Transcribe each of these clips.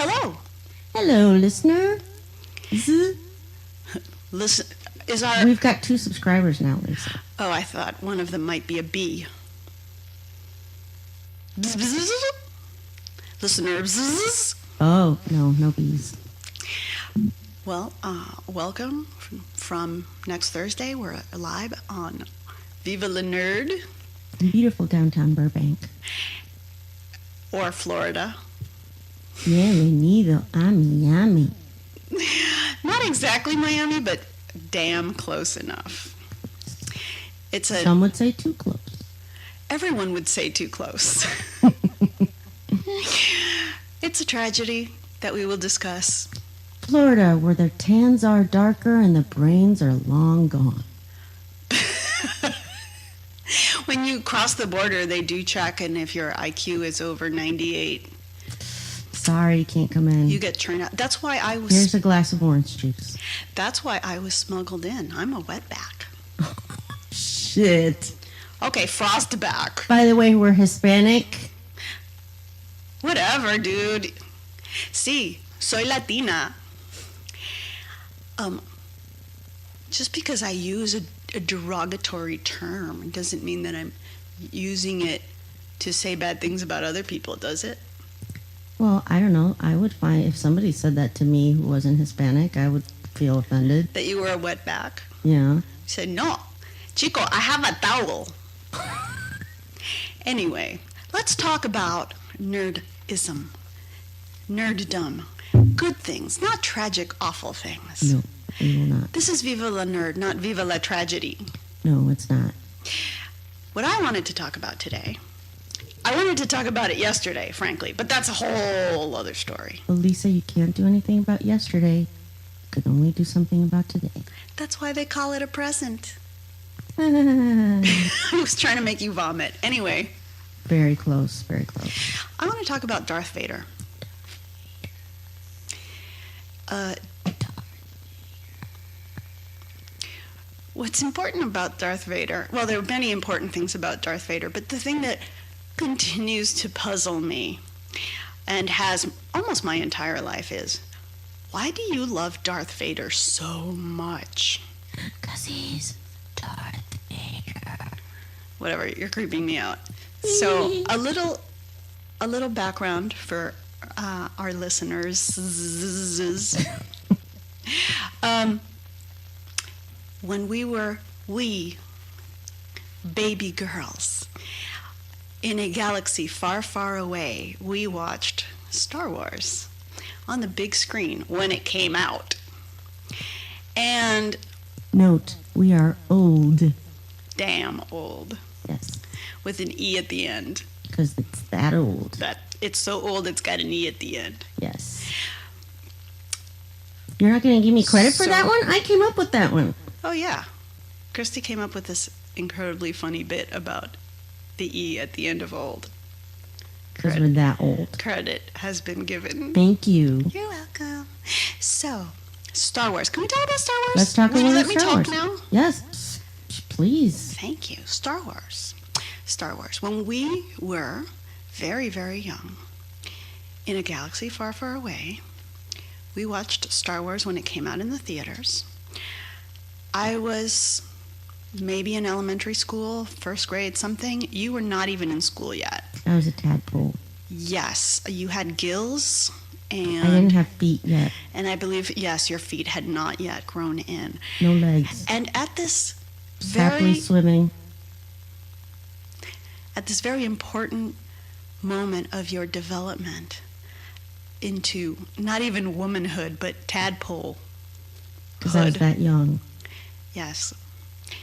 Hello. Hello, listener. Listen, is our... We've got 2 subscribers now, Lisa. Oh, I thought one of them might be a bee. Bzz, bzz, bzz, bzz. Listener, bzz. Oh, no bees. Well, welcome from next Thursday. We're live on Viva la Nerd. In beautiful downtown Burbank. Or Florida. Bienvenido a Miami. Not exactly Miami, but damn close enough. Some would say too close. Everyone would say too close. It's a tragedy that we will discuss. Florida, where the tans are darker and the brains are long gone. When you cross the border, they do check, and if your IQ is over 98... Sorry, you can't come in. You get turned out. That's why I was... Here's a glass of orange juice. That's why I was smuggled in. I'm a wetback. Shit. Okay, frostback. By the way, we're Hispanic. Whatever, dude. Sí, soy Latina. Just because I use a derogatory term doesn't mean that I'm using it to say bad things about other people, does it? Well, I don't know. I would find if somebody said that to me who wasn't Hispanic, I would feel offended. That you were a wetback? Yeah. You said, no, chico, I have a towel. Anyway, let's talk about nerdism. Nerddom. Good things, not tragic, awful things. No, we will not. This is Viva la Nerd, not Viva la Tragedy. No, it's not. What I wanted to talk about today, I wanted to talk about it yesterday, frankly, but that's a whole other story. Well, Lisa, you can't do anything about yesterday. You can only do something about today. That's why they call it a present. Very I was trying to make you vomit. Anyway. close, very close. I want to talk about Darth Vader. What's important about Darth Vader, well, there are many important things about Darth Vader, but the thing that continues to puzzle me and has almost my entire life is, why do you love Darth Vader so much? 'Cause he's Darth Vader. Whatever, you're creeping me out. So a little background for our listeners. When we were baby girls in a galaxy far, far away, we watched Star Wars on the big screen when it came out. And note, we are old. Damn old. Yes. With an E at the end. Because it's that old. It's so old it's got an E at the end. Yes. You're not going to give me credit for that one? I came up with that one. Oh, yeah. Cristy came up with this incredibly funny bit about the E at the end of old. Because we're that old. Credit has been given. Thank you. You're welcome. So, Star Wars. Can we talk about Star Wars? Let's talk about Star Wars. Will you let me talk now? Yes. Please. Thank you. Star Wars. Star Wars. When we were very, very young, in a galaxy far, far away, we watched Star Wars when it came out in the theaters. I was maybe in elementary school, first grade, something. You were not even in school yet. I was a tadpole. Yes, you had gills, and I didn't have feet yet. And I believe, yes, your feet had not yet grown in. No legs. And at this happily swimming. At this very important moment of your development into not even womanhood, but tadpole. Because I was that young. Yes.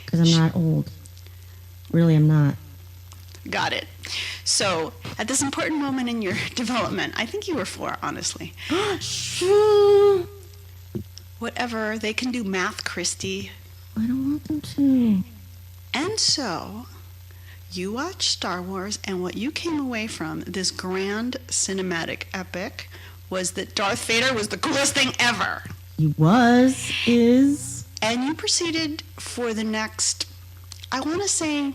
Because I'm not old. Really, I'm not. Got it. So, at this important moment in your development, I think you were 4, honestly. Whatever, they can do math, Cristy. I don't want them to. And so, you watched Star Wars, and what you came away from, this grand cinematic epic, was that Darth Vader was the coolest thing ever. He is. And you proceeded for the next, I want to say,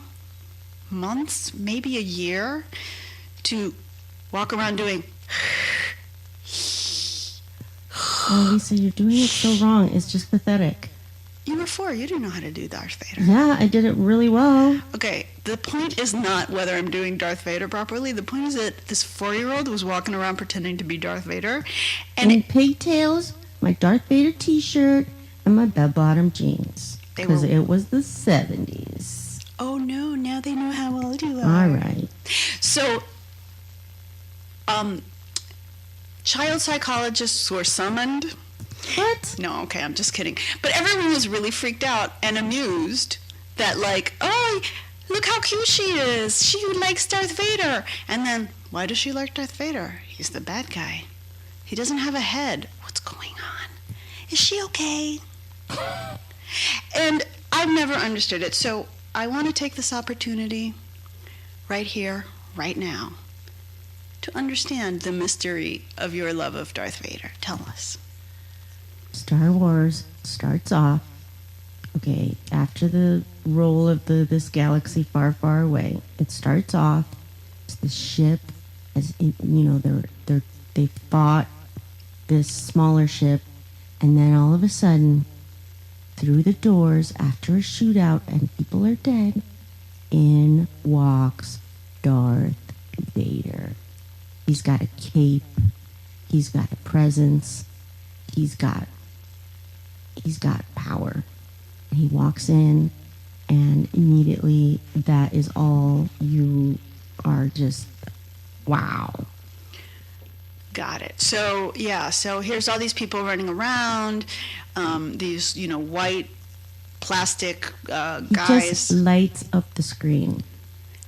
months, maybe a year, to walk around doing Oh, Lisa, you're doing it so wrong. It's just pathetic. You were 4. You didn't know how to do Darth Vader. Yeah, I did it really well. Okay, the point is not whether I'm doing Darth Vader properly. The point is that this 4-year-old was walking around pretending to be Darth Vader. And pigtails, my Darth Vader t-shirt, and my bell-bottom jeans. Because it was the 70s. Oh, no, now they know how old you are. All right. So, child psychologists were summoned. What? No, okay, I'm just kidding. But everyone was really freaked out and amused that, like, oh, look how cute she is. She likes Darth Vader. And then, why does she like Darth Vader? He's the bad guy. He doesn't have a head. What's going on? Is she okay? And I've never understood it. So I want to take this opportunity right here, right now, to understand the mystery of your love of Darth Vader. Tell us. Star Wars starts off, okay, after the roll of this galaxy far, far away. It starts off as the ship, they fought this smaller ship, and then all of a sudden, through the doors, after a shootout and people are dead, in walks Darth Vader. He's got a cape, he's got a presence, he's got power. He walks in, and immediately that is all you are just, wow. Got it. So, yeah, so here's all these people running around, these, white plastic guys. He just lights up the screen.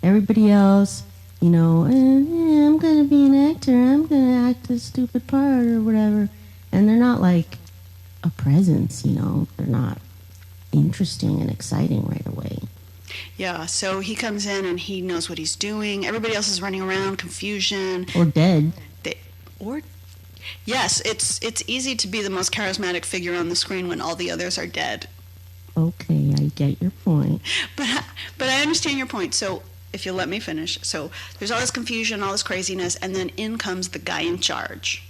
Everybody else, I'm going to be an actor, I'm going to act this stupid part or whatever. And they're not like a presence, they're not interesting and exciting right away. Yeah, so he comes in and he knows what he's doing. Everybody else is running around, confusion. Or dead. Yes, it's easy to be the most charismatic figure on the screen when all the others are dead. Okay, I get your point. But I understand your point. So if you'll let me finish. So there's all this confusion, all this craziness, and then in comes the guy in charge.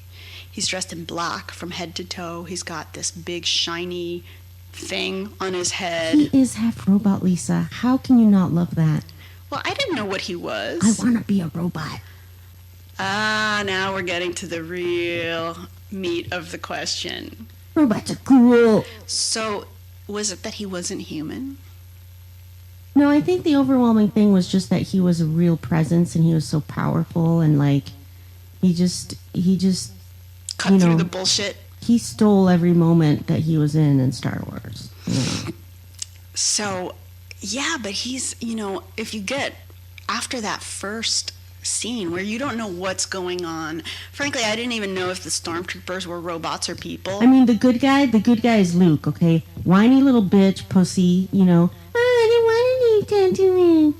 He's dressed in black from head to toe. He's got this big shiny thing on his head. He is half robot, Lisa. How can you not love that? Well, I didn't know what he was. I want to be a robot. Now we're getting to the real meat of the question. Robots are cool. So, was it that he wasn't human? No, I think the overwhelming thing was just that he was a real presence and he was so powerful and he just cut through the bullshit. He stole every moment that he was in Star Wars. So, yeah, but he's, if you get after that first scene where you don't know what's going on. Frankly, I didn't even know if the stormtroopers were robots or people. I mean, the good guy is Luke, okay? Whiny little bitch, pussy, I didn't want to do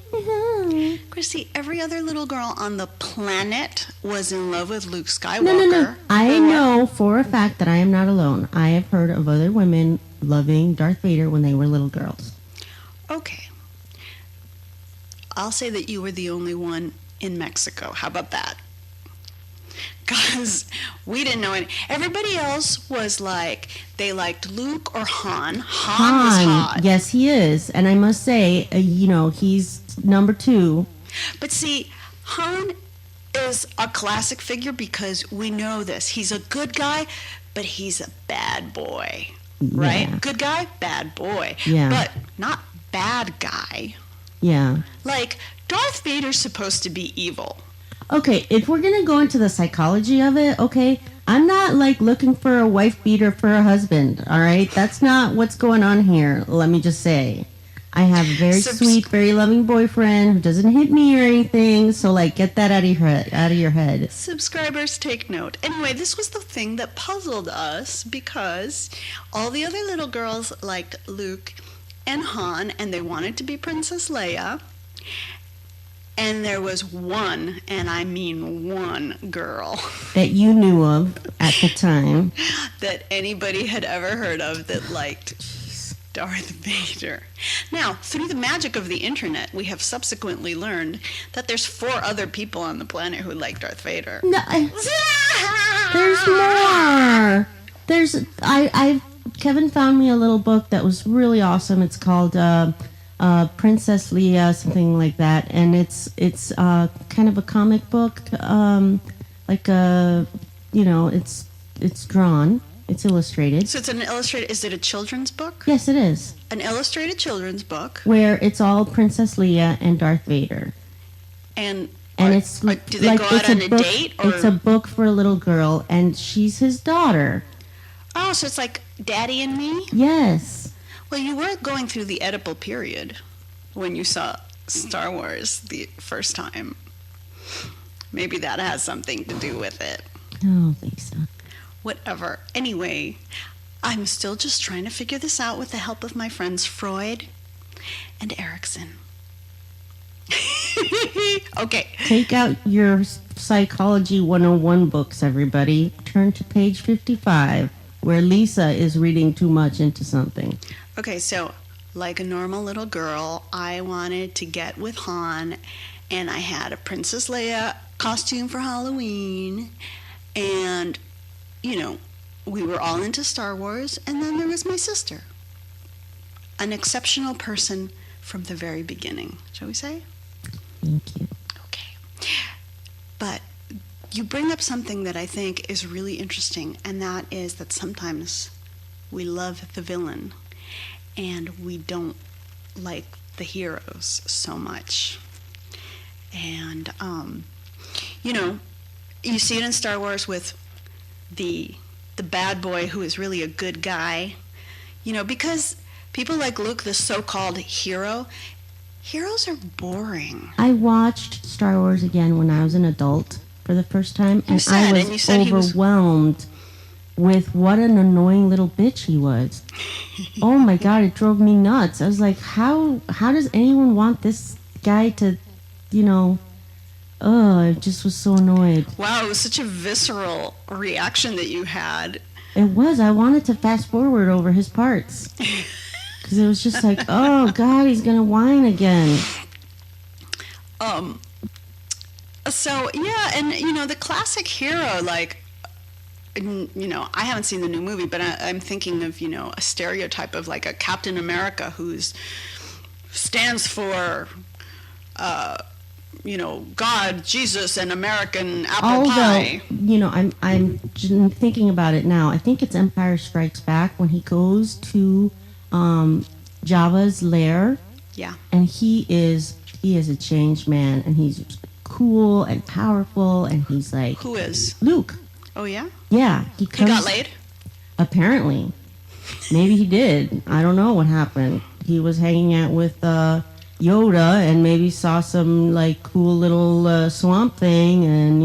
that. Christy, every other little girl on the planet was in love with Luke Skywalker. No. I know for a fact that I am not alone. I have heard of other women loving Darth Vader when they were little girls. Okay. I'll say that you were the only one in Mexico. How about that? Because we didn't know any. Everybody else was like, they liked Luke or Han. Han was hot. Yes, he is. And I must say, he's number 2. But see, Han is a classic figure because we know this. He's a good guy, but he's a bad boy. Right? Yeah. Good guy, bad boy. Yeah. But not bad guy. Yeah. Like, Darth Vader's supposed to be evil. Okay, if we're going to go into the psychology of it, okay, I'm not, looking for a wife beater for a husband, all right? That's not what's going on here, let me just say. I have a very sweet, very loving boyfriend who doesn't hit me or anything, so, get that out of your head. Subscribers, take note. Anyway, this was the thing that puzzled us because all the other little girls liked Luke and Han, and they wanted to be Princess Leia. And there was one, and I mean one girl. That you knew of at the time. That anybody had ever heard of that liked Darth Vader. Now, through the magic of the internet, we have subsequently learned that there's 4 other people on the planet who like Darth Vader. No, There's more. Kevin found me a little book that was really awesome. It's called Princess Leia, something like that, and it's kind of a comic book, like a, it's drawn, it's illustrated. So it's an illustrated. Is it a children's book? Yes, it is. An illustrated children's book. Where it's all Princess Leia and Darth Vader. And it's do they go out on a date? Or? It's a book for a little girl, and she's his daughter. Oh, so it's like Daddy and Me? Yes. Well, you were going through the Oedipal period when you saw Star Wars the first time. Maybe that has something to do with it. I don't think so. Whatever. Anyway, I'm still just trying to figure this out with the help of my friends Freud and Erickson. Okay. Take out your Psychology 101 books, everybody. Turn to page 55, where Lisa is reading too much into something. Okay, so like a normal little girl, I wanted to get with Han, and I had a Princess Leia costume for Halloween, and, we were all into Star Wars, and then there was my sister. An exceptional person from the very beginning, shall we say? Thank you. Okay. But you bring up something that I think is really interesting, and that is that sometimes we love the villain and we don't like the heroes so much. And, you see it in Star Wars with the bad boy who is really a good guy, because people like Luke, the so-called hero, heroes are boring. I watched Star Wars again when I was an adult for the first time, and I was overwhelmed with what an annoying little bitch he was. Oh my God, it drove me nuts. I was like, how does anyone want this guy to, I just was so annoyed. Wow, it was such a visceral reaction that you had. It was. I wanted to fast forward over his parts. Because it was just like, oh, God, he's going to whine again. So, yeah, and, the classic hero, like, I haven't seen the new movie, but I'm thinking of, a stereotype of, like, a Captain America who's stands for, God, Jesus, and American apple pie. I'm thinking about it now. I think it's Empire Strikes Back when he goes to Jabba's lair. Yeah. And he is a changed man, and he's cool and powerful, and he's like... Who is? Luke. Oh, yeah? Yeah. He got laid? Apparently. Maybe he did. I don't know what happened. He was hanging out with Yoda and maybe saw some, like, cool little swamp thing, and,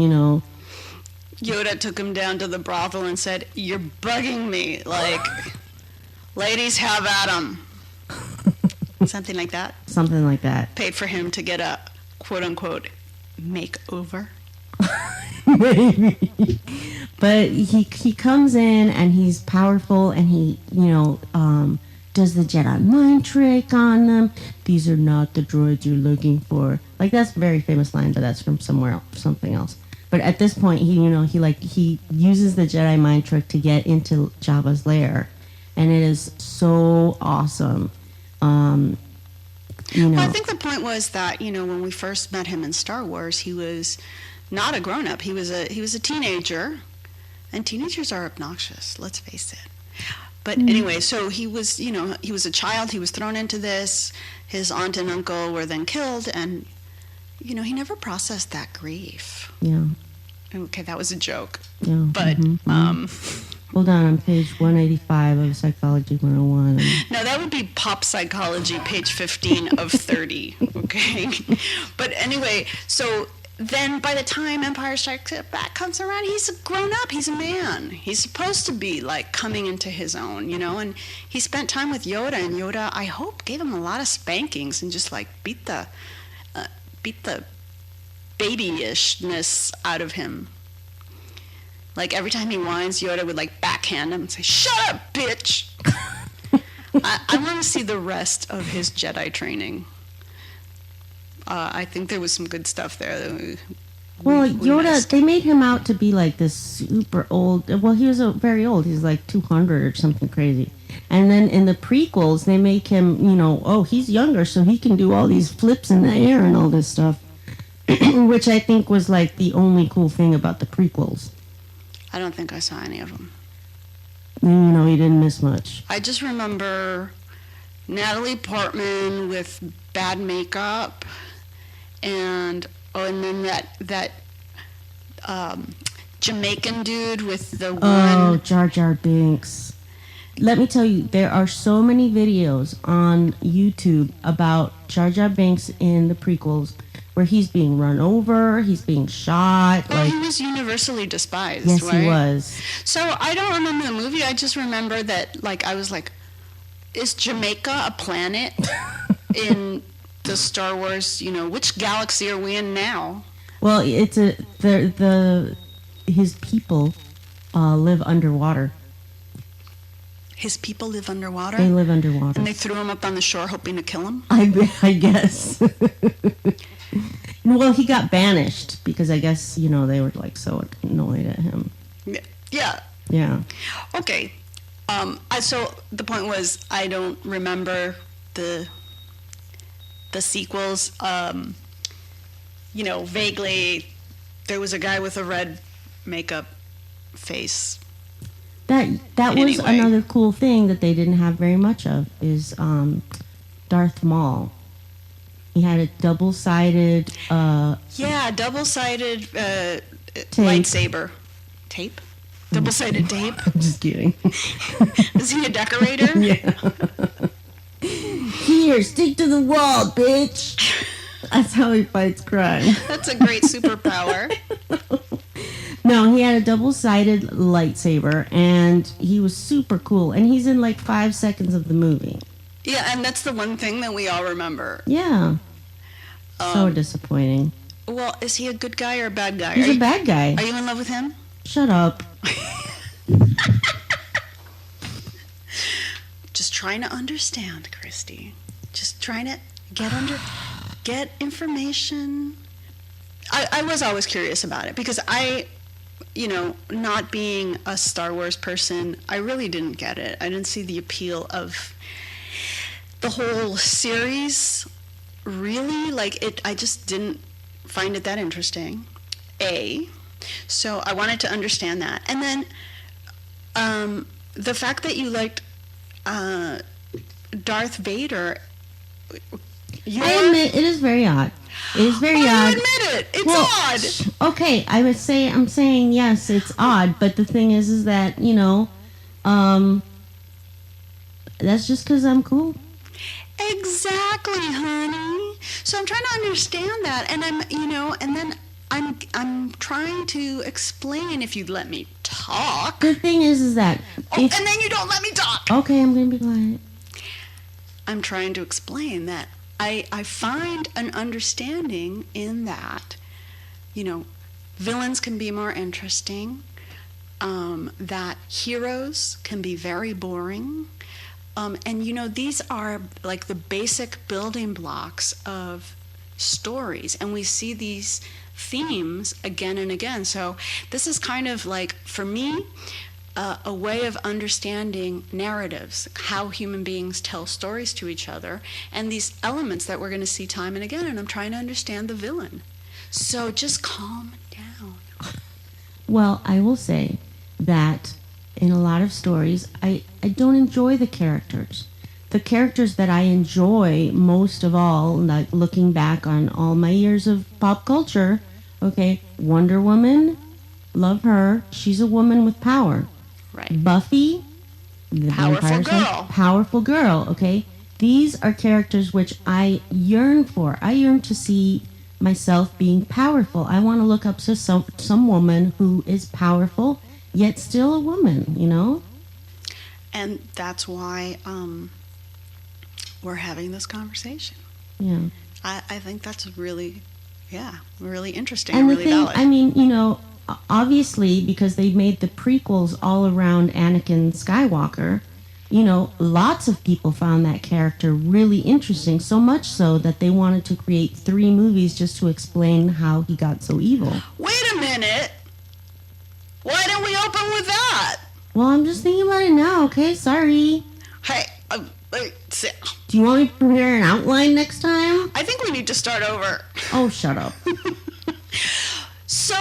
Yoda took him down to the brothel and said, "You're bugging me. Like, ladies, have at 'em." Something like that? Something like that. Paid for him to get a quote-unquote makeover. Maybe. But he comes in and he's powerful, and he, does the Jedi mind trick on them. These are not the droids you're looking for. Like, that's a very famous line, but that's from somewhere else, something else. But at this point, he uses the Jedi mind trick to get into Jabba's lair, and it is so awesome. Well, I think the point was that, when we first met him in Star Wars, he was not a grown-up. He was a teenager, and teenagers are obnoxious, let's face it. But anyway, so he was a child. He was thrown into this. His aunt and uncle were then killed, and, he never processed that grief. Yeah. Okay, that was a joke. Yeah. But, hold on page 185 of Psychology 101. No, that would be Pop Psychology, page 15 of 30, okay? But anyway, so then by the time Empire Strikes Back comes around, he's grown up. He's a man. He's supposed to be, like, coming into his own, and he spent time with Yoda, and Yoda, I hope, gave him a lot of spankings and just, like, beat the babyishness out of him. Like, every time he whines, Yoda would, like, backhand him and say, "Shut up, bitch!" I want to see the rest of his Jedi training. I think there was some good stuff there. Well, we Yoda, missed. they made him out to be like this super old. Well, he was very old. He's like 200 or something crazy. And then in the prequels, they make him, oh, he's younger, so he can do all these flips in the air and all this stuff. Which I think was like the only cool thing about the prequels. I don't think I saw any of them. You didn't miss much. I just remember Natalie Portman with bad makeup, and then that Jamaican dude with the Oh, one. Jar Jar Binks. Let me tell you, there are so many videos on YouTube about Jar Jar Binks in the prequels where he's being run over, he's being shot. Well, he was universally despised, yes, right? he was. So I don't remember the movie. I just remember that, I was like, is Jamaica a planet in the Star Wars? Which galaxy are we in now? Well, it's his people live underwater. His people live underwater? They live underwater. And they threw him up on the shore hoping to kill him? I guess. Well, he got banished because I guess, they were so annoyed at him. Yeah. Yeah. Okay. So the point was, I don't remember the sequels. Vaguely, there was a guy with a red makeup face. That was Anyway. another cool thing that they didn't have very much of is Darth Maul. He had a double-sided Double-sided Tape. lightsaber. Tape? Double-sided tape? I'm just kidding. Is he a decorator? Yeah. Here, stick to the wall, bitch. That's how he fights crime. That's a great superpower. No, he had a double-sided lightsaber, and he was super cool. And he's in 5 seconds of the movie. Yeah, and that's the one thing that we all remember. Yeah. So disappointing. Well, is he a good guy or a bad guy? He's a bad guy. Are you in love with him? Shut up. Just trying to understand, Cristy. Just trying to get information. I was always curious about it because not being a Star Wars person, I really didn't get it. I didn't see the appeal of the whole series, really. I just didn't find it that interesting. So I wanted to understand that. And then the fact that you liked Darth Vader, I admit, it is very odd. It is very odd. You admit it. It's odd. Okay, I'm saying yes, it's odd, but the thing is that, that's just because I'm cool. Exactly, honey. So I'm trying to understand that, and I'm trying to explain, if you'd let me talk. The thing is that And then you don't let me talk. Okay, I'm gonna be quiet. I'm trying to explain that I find an understanding in that, villains can be more interesting, that heroes can be very boring. And these are the basic building blocks of stories, and we see these themes again and again. So this is kind of for me, a way of understanding narratives, how human beings tell stories to each other, and these elements that we're going to see time and again, and I'm trying to understand the villain. So just calm down. Well, I will say that in a lot of stories, I don't enjoy the characters. The characters that I enjoy most of all, looking back on all my years of pop culture, okay, Wonder Woman, love her. She's a woman with power. Right. Buffy, the powerful girl, okay? These are characters which I yearn for. I yearn to see myself being powerful. I want to look up to some woman who is powerful, yet still a woman, And that's why we're having this conversation. Yeah. I think that's really interesting And and really valid. Obviously, because they made the prequels all around Anakin Skywalker, lots of people found that character really interesting, so much so that they wanted to create 3 movies just to explain how he got so evil. Wait a minute. Why don't we open with that? Well, I'm just thinking about it now, okay? Sorry. Hey, Do you want me to prepare an outline next time? I think we need to start over. Oh, shut up. So,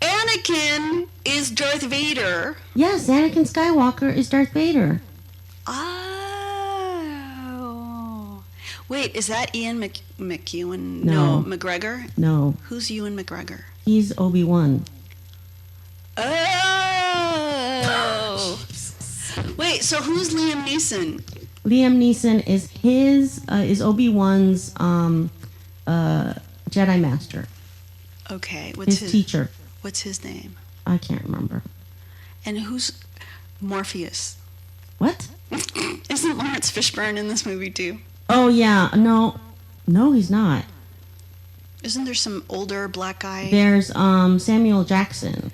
Anakin is Darth Vader. Yes, Anakin Skywalker is Darth Vader. Oh. Wait, is that Ian McEwan? No. McGregor? No, Who's Ewan McGregor? he's Obi-Wan. Oh. Wait, so who's Liam Neeson? Liam Neeson is is Obi-Wan's Jedi Master. Okay, what's His teacher. What's his name? I can't remember. And who's Morpheus? What? Isn't Lawrence Fishburne in this movie too? Oh, yeah. No, he's not. Isn't there some older black guy? There's Samuel Jackson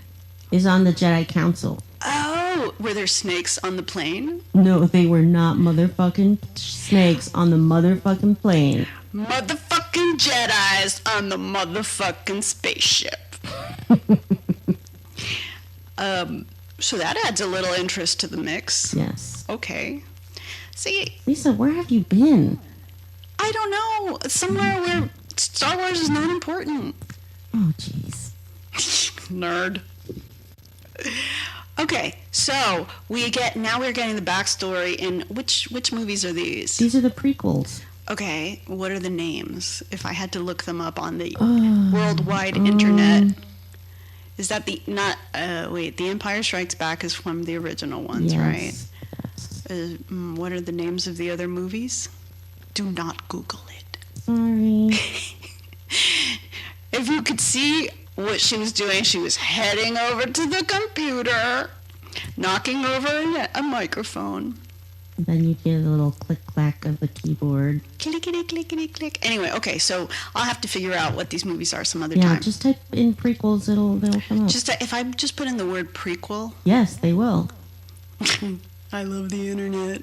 is on the Jedi Council. Oh, were there snakes on the plane? No, they were not motherfucking snakes on the motherfucking plane. Motherfucking Jedis on the motherfucking spaceship. So that adds a little interest to the mix. Yes. Okay. See, Lisa, where have you been? I don't know. Somewhere where Star Wars is not important. Oh, jeez. Nerd. Okay, so we're getting the backstory in which movies are these? These are the prequels. Okay, what are the names? If I had to look them up on the worldwide internet. Is that The Empire Strikes Back is from the original ones, Yes. right? What are the names of the other movies? Do not Google it. Sorry. If you could see what she was doing, she was heading over to the computer, knocking over a microphone. Then you get a little click-clack of the keyboard. Clickety, clickety, click. Anyway, okay, so I'll have to figure out what these movies are some other Yeah, time. just type in prequels, they'll come up. If I just put in the word prequel. Yes, they will. I love the internet.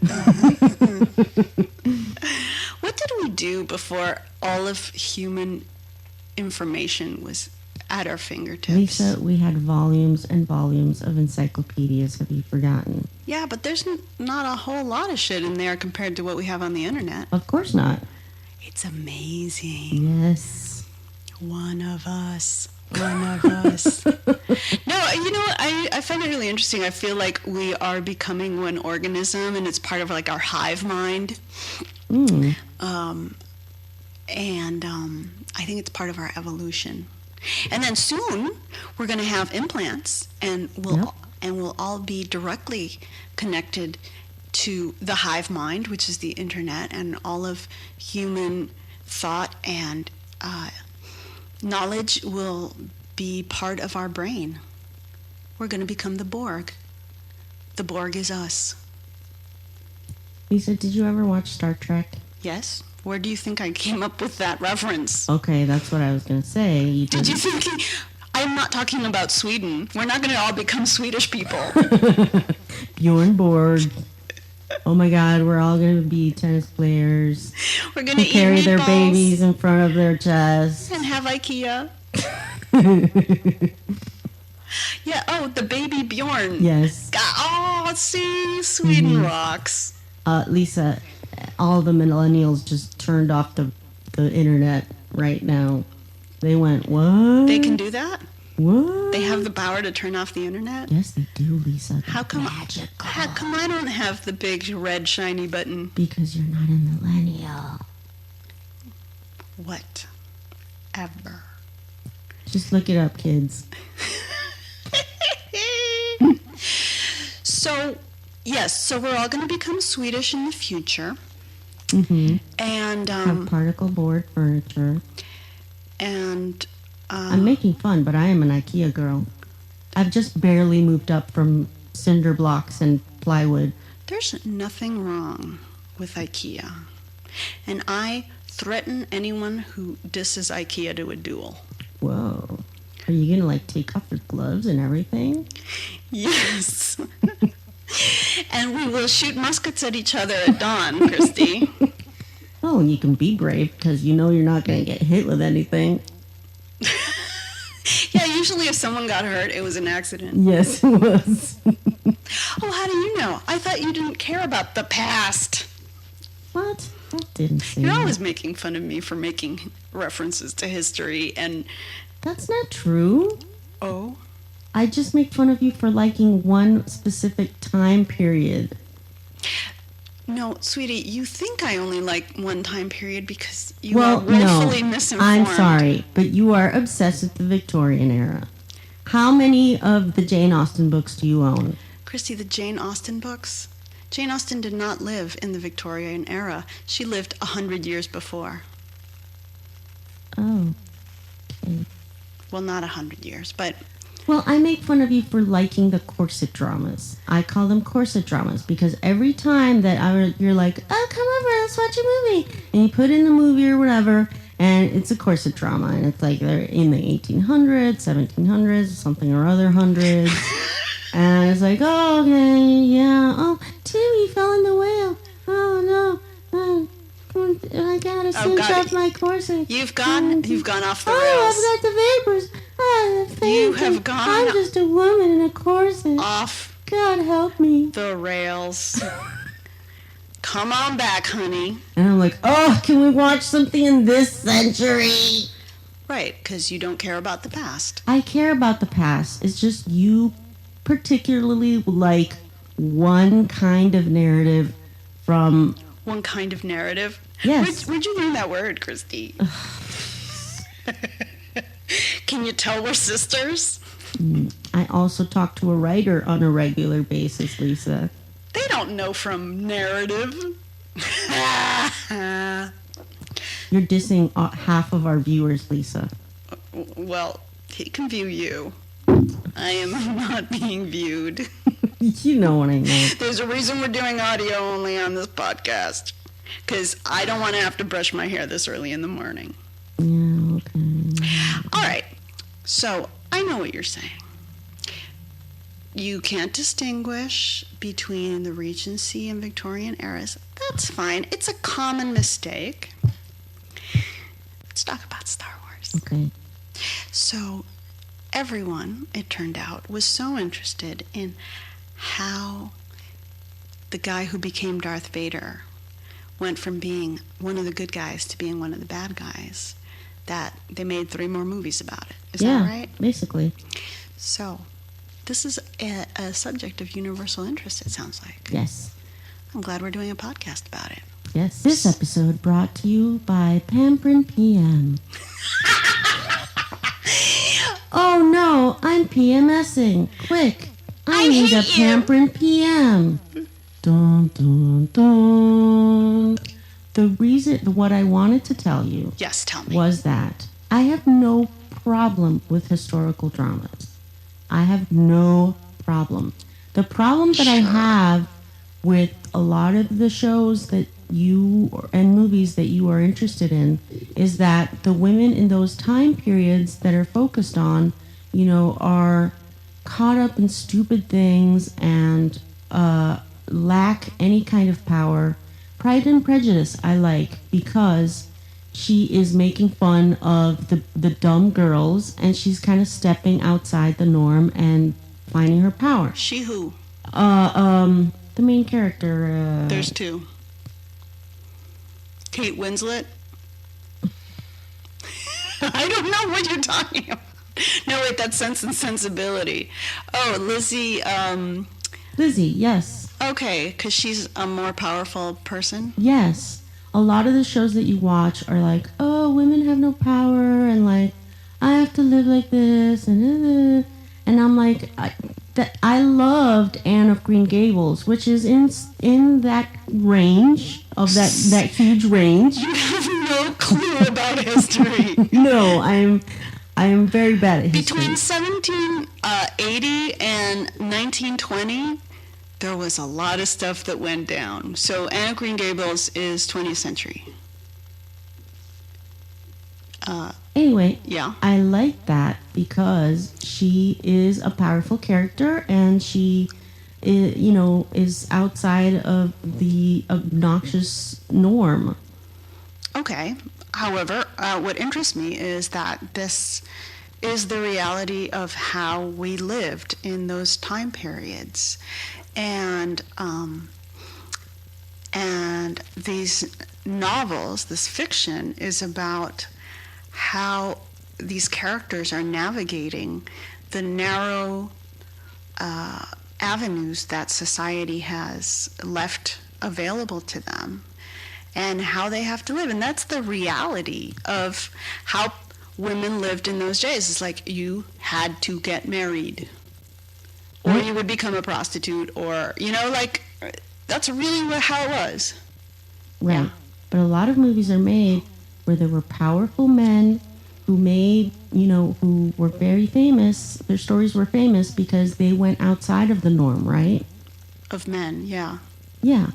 What did we do before all of human information was at our fingertips? Lisa, we had volumes and volumes of encyclopedias. Have you forgotten? Yeah, but there's not a whole lot of shit in there compared to what we have on the internet. Of course not. It's amazing. Yes. One of us. No, you know what? I find it really interesting. I feel like we are becoming one organism, and it's part of like our hive mind. Mm. I think it's part of our evolution. And then soon we're going to have implants, and we'll all be directly connected to the hive mind, which is the internet, and all of human thought and knowledge will be part of our brain. We're going to become the Borg. The Borg is us. Lisa, did you ever watch Star Trek? Yes? Where do you think I came up with that reference? Okay, that's what I was going to say. Did you think... I'm not talking about Sweden. We're not going to all become Swedish people. Bjorn Borg. Oh my God, we're all going to be tennis players. We're going to carry their babies in front of their chests. And have IKEA. Yeah, the baby Bjorn. Yes. Oh, see, Sweden rocks. Lisa, all the millennials just turned off the internet right now. They went, what? They can do that? What? They have the power to turn off the internet? Yes, they do, Lisa. They're How come I don't have the big red shiny button? Because you're not a millennial. Whatever. Just look it up, kids. So we're all going to become Swedish in the future. Mm-hmm. And have particle board furniture. And I'm making fun, but I am an IKEA girl. I've just barely moved up from cinder blocks and plywood. There's nothing wrong with IKEA. And I threaten anyone who disses IKEA to a duel. Whoa. Are you going to take off your gloves and everything? Yes. And we will shoot muskets at each other at dawn, Cristy. Oh, and you can be brave because you know you're not going to get hit with anything. Yeah, usually if someone got hurt, it was an accident. Yes, it was. Oh, how do you know? I thought you didn't care about the past. What? I didn't say You're that. always making fun of me for making references to history and... That's not true. Oh? I just make fun of you for liking one specific time period. No, sweetie, you think I only like one time period because you are woefully misinformed. I'm sorry, but you are obsessed with the Victorian era. How many of the Jane Austen books do you own? Cristy, the Jane Austen books? Jane Austen did not live in the Victorian era. She lived 100 years before. Oh, okay. Well, not 100 years, but... Well, I make fun of you for liking the corset dramas. I call them corset dramas because every time that you're like, oh, come over, let's watch a movie. And you put in the movie or whatever, and it's a corset drama. And it's like they're in the 1800s, 1700s, something or other hundreds. And it's like, oh, okay, yeah. Oh, Timmy fell in the whale. Oh, no. I gotta cinch up my corset. You've gone off the rails. Oh, I've got the vapors. You have gone I'm just a woman in a corset. Off God help me. the rails. Come on back, honey. And I'm like, oh, can we watch something in this century? Right, because you don't care about the past. I care about the past. It's just you particularly like one kind of narrative from... One kind of narrative? Yes. Where'd you learn that word, Cristy? Can you tell we're sisters? I also talk to a writer on a regular basis, Lisa. They don't know from narrative. You're dissing half of our viewers, Lisa. Well, he can view you. I am not being viewed. You know what I mean. There's a reason we're doing audio only on this podcast. Because I don't want to have to brush my hair this early in the morning. Yeah, okay. All right. So, I know what you're saying. You can't distinguish between the Regency and Victorian eras. That's fine. It's a common mistake. Let's talk about Star Wars. Okay. So, everyone, it turned out, was so interested in how the guy who became Darth Vader went from being one of the good guys to being one of the bad guys, that they made 3 more movies about it. Is that right? Basically. So, this is a subject of universal interest, it sounds like. Yes. I'm glad we're doing a podcast about it. Yes. This episode brought to you by Pamprin PM. Oh no, I'm PMSing. Quick. I need a Pamprin PM. Dun, dun, dun. The reason, what I wanted to tell you, Yes, tell me. was that I have no problem with historical dramas. I have no problem. The problem that I have with a lot of the shows that you and movies that you are interested in is that the women in those time periods that are focused on, you know, are caught up in stupid things and lack any kind of power. Pride and Prejudice I like because she is making fun of the dumb girls and she's kind of stepping outside the norm and finding her power. She who? The main character. There's 2. Kate Winslet? I don't know what you're talking about. No, wait, that's Sense and Sensibility. Oh, Lizzie, Lizzie, yes. Okay, because she's a more powerful person? Yes. A lot of the shows that you watch are like, oh, women have no power, and like, I have to live like this, and I'm like, I loved Anne of Green Gables, which is in that range of that huge range. You have no clue about history. No, I am very bad at history. Between 1780 and 1920, there was a lot of stuff that went down. So Anne of Green Gables is 20th century. Anyway, Yeah. I like that because she is a powerful character and she is outside of the obnoxious norm. Okay. However, what interests me is that this is the reality of how we lived in those time periods. And these novels, this fiction, is about how these characters are navigating the narrow avenues that society has left available to them and how they have to live. And that's the reality of how women lived in those days. It's like you had to get married or you would become a prostitute, or, that's really how it was. Right. Yeah. But a lot of movies are made where there were powerful men who made, who were very famous. Their stories were famous because they went outside of the norm, right? Of men, yeah. Yeah.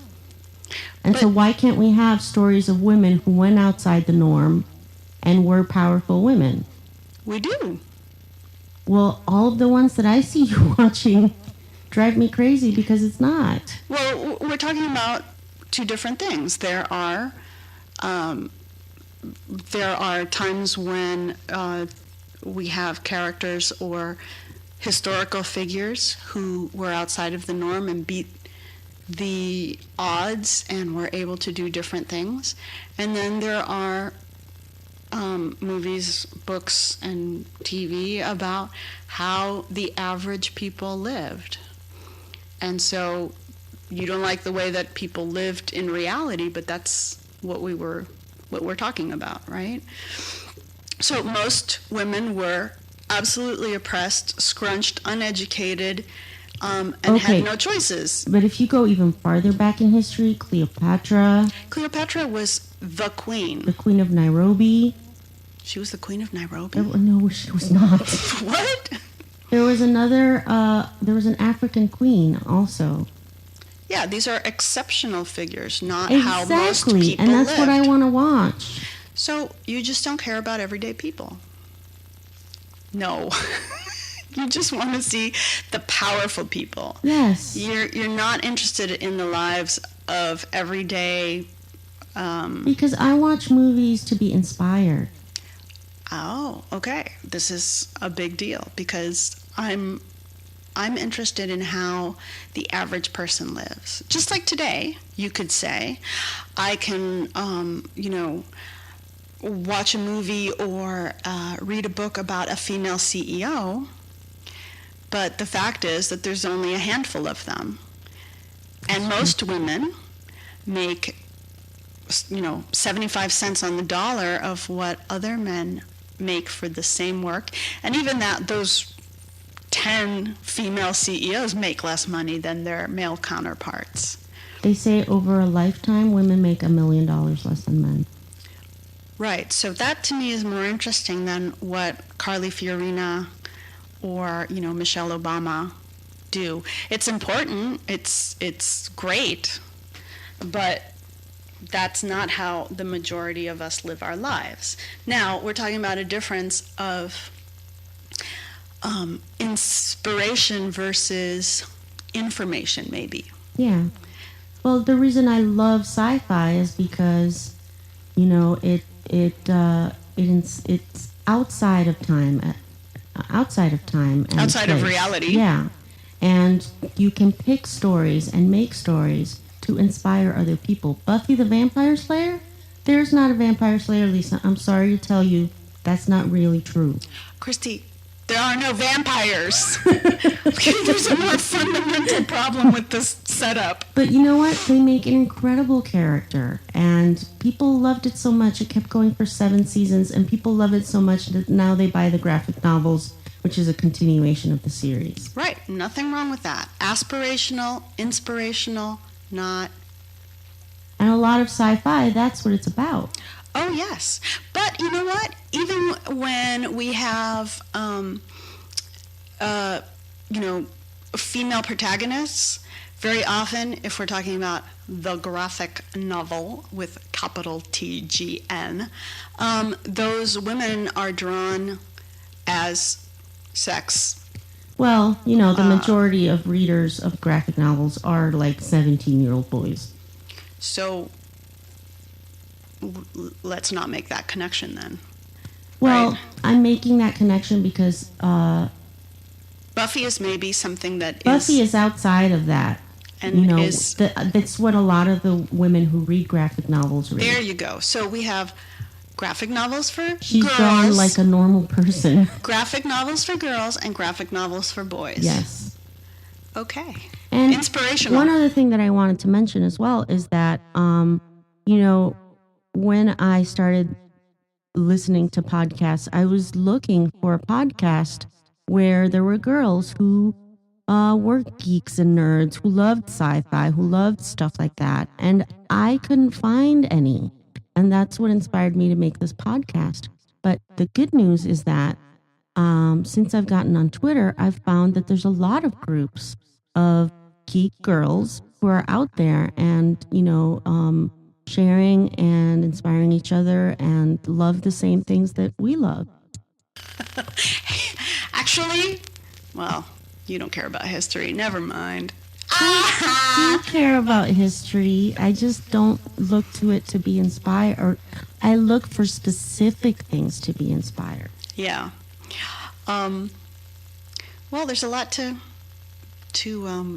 And so why can't we have stories of women who went outside the norm and were powerful women? We do. Well, all of the ones that I see you watching drive me crazy because it's not. Well, we're talking about two different things. There are times when we have characters or historical figures who were outside of the norm and beat the odds and were able to do different things. And then there are movies, books, and TV about how the average people lived. And so you don't like the way that people lived in reality, but that's what we're talking about, right? So most women were absolutely oppressed, scrunched, uneducated, and had no choices. But if you go even farther back in history, Cleopatra was the queen. The Queen of Nairobi. She was the Queen of Nairobi? No, she was not. What? There was an African queen also. Yeah, these are exceptional figures, not exactly. how most people and that's lived. what I want to watch. So you just don't care about everyday people? No. You just want to see the powerful people. Yes. You're not interested in the lives of everyday... because I watch movies to be inspired. Oh, okay. This is a big deal because I'm interested in how the average person lives. Just like today, you could say, I can, watch a movie or read a book about a female CEO, but the fact is that there's only a handful of them. And most women make, 75 cents on the dollar of what other men make for the same work. And even that, those 10 female CEOs make less money than their male counterparts. They say over a lifetime, women make $1 million less than men. Right. So that to me is more interesting than what Carly Fiorina or, Michelle Obama do. It's important. It's great. But that's not how the majority of us live our lives. Now, we're talking about a difference of inspiration versus information, maybe. Yeah. Well, the reason I love sci-fi is because, it's outside of time. Outside of time. And outside place. Of reality. Yeah. And you can pick stories and make stories to inspire other people. Buffy the Vampire Slayer? There's not a vampire slayer, Lisa. I'm sorry to tell you, that's not really true. Cristy, there are no vampires. There's a more fundamental problem with this setup. But you know what? They make an incredible character, and people loved it so much. It kept going for 7 seasons, and people love it so much that now they buy the graphic novels, which is a continuation of the series. Right. Nothing wrong with that. Aspirational, inspirational, not. And a lot of sci-fi, that's what it's about. Oh, yes. But you know what? Even when we have, female protagonists, very often, if we're talking about the graphic novel with capital TGN, those women are drawn as sex Well, the majority of readers of graphic novels are like 17-year-old boys. So let's not make that connection then. Well, right? I'm making that connection because Buffy is maybe something that Buffy is outside of that. And that's what a lot of the women who read graphic novels read. There you go. So we have graphic novels for She's girls. drawn like a normal person. Graphic novels for girls and graphic novels for boys. Yes. Okay. And inspirational. One other thing that I wanted to mention as well is that, when I started listening to podcasts, I was looking for a podcast where there were girls who were geeks and nerds, who loved sci-fi, who loved stuff like that. And I couldn't find any. And that's what inspired me to make this podcast. But the good news is that since I've gotten on Twitter, I've found that there's a lot of groups of geek girls who are out there and, sharing and inspiring each other and love the same things that we love. Actually, well, you don't care about history. Never mind. I do care about history. I just don't look to it to be inspired. Or I look for specific things to be inspired. Yeah. Well, there's a lot to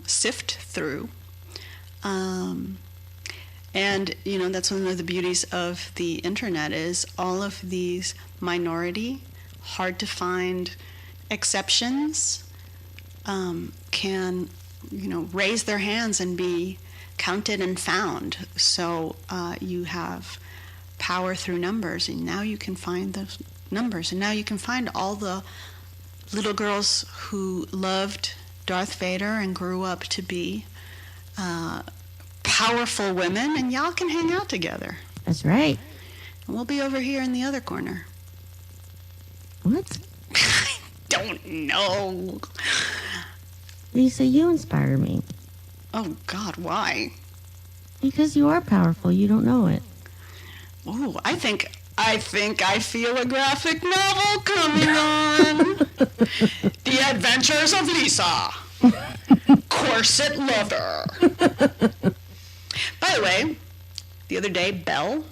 sift through. And, that's one of the beauties of the internet is all of these minority, hard to find exceptions can, raise their hands and be counted and found. So you have power through numbers, and now you can find those numbers. And now you can find all the little girls who loved Darth Vader and grew up to be powerful women, and y'all can hang out together. That's right. And we'll be over here in the other corner. What? I don't know. Lisa, you inspire me. Oh, God, why? Because you are powerful. You don't know it. Oh, I think I feel a graphic novel coming on. The Adventures of Lisa. Corset Lover. By the way, the other day, Belle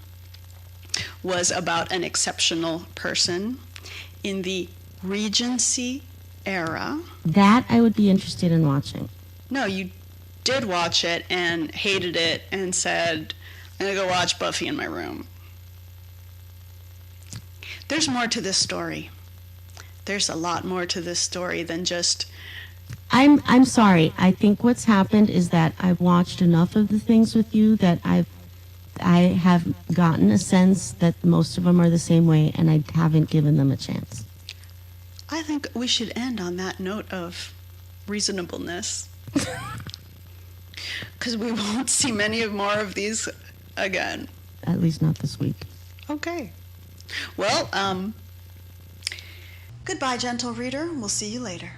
was about an exceptional person in the Regency era. That I would be interested in watching. No, you did watch it and hated it and said, I'm going to go watch Buffy in my room. There's more to this story. There's a lot more to this story than just... I'm sorry. I think what's happened is that I've watched enough of the things with you that I have gotten a sense that most of them are the same way, and I haven't given them a chance. I think we should end on that note of reasonableness. Because we won't see many more of these again. At least not this week. Okay. Well, goodbye, gentle reader. We'll see you later.